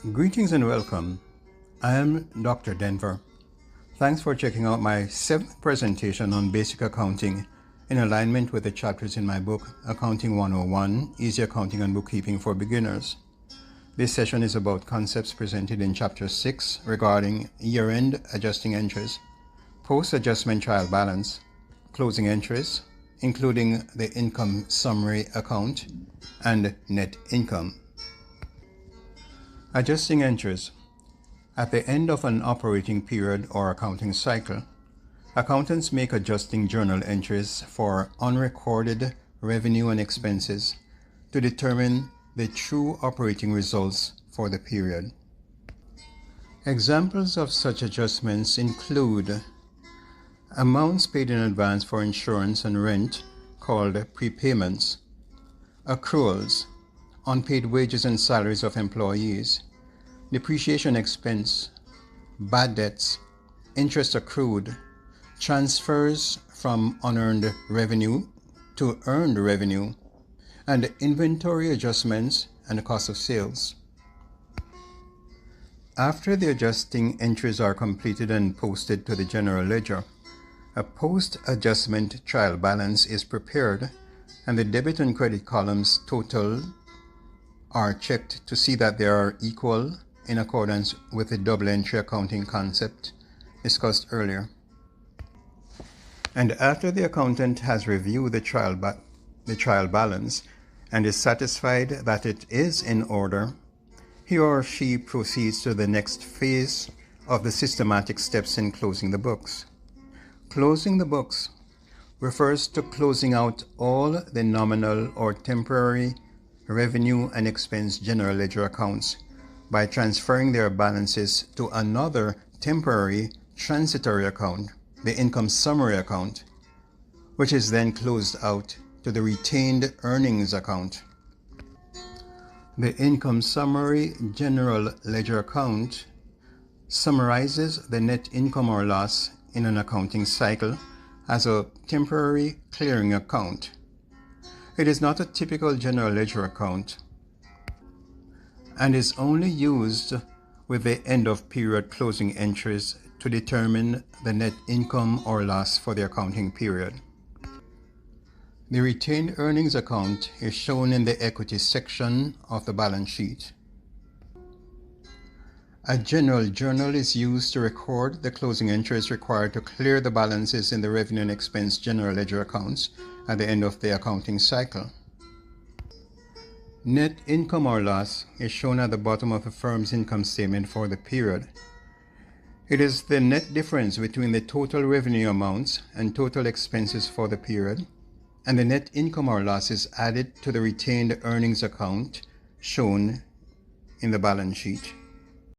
Greetings and welcome. I am Dr. Denver. Thanks for checking out my 7th presentation on basic accounting in alignment with the chapters in my book, Accounting 101, Easy Accounting and Bookkeeping for Beginners. This session is about concepts presented in Chapter 6 regarding year-end adjusting entries, post-adjustment trial balance, closing entries, including the income summary account, and net income. Adjusting entries. At the end of an operating period or accounting cycle, accountants make adjusting journal entries for unrecorded revenue and expenses to determine the true operating results for the period. Examples of such adjustments include amounts paid in advance for insurance and rent, called prepayments, accruals, unpaid wages and salaries of employees, depreciation expense, bad debts, interest accrued, transfers from unearned revenue to earned revenue, and inventory adjustments and cost of sales. After the adjusting entries are completed and posted to the general ledger, a post-adjustment trial balance is prepared and the debit and credit columns total are checked to see that they are equal in accordance with the double entry accounting concept discussed earlier. And after the accountant has reviewed the trial balance and is satisfied that it is in order, he or she proceeds to the next phase of the systematic steps in closing the books. Closing the books refers to closing out all the nominal or temporary revenue and expense general ledger accounts by transferring their balances to another temporary transitory account, the income summary account, which is then closed out to the retained earnings account. The income summary general ledger account summarizes the net income or loss in an accounting cycle as a temporary clearing account. It is not a typical general ledger account and is only used with the end of period closing entries to determine the net income or loss for the accounting period. The retained earnings account is shown in the equity section of the balance sheet. A general journal is used to record the closing entries required to clear the balances in the revenue and expense general ledger accounts at the end of the accounting cycle. Net income or loss is shown at the bottom of the firm's income statement for the period. It is the net difference between the total revenue amounts and total expenses for the period, and the net income or loss is added to the retained earnings account shown in the balance sheet.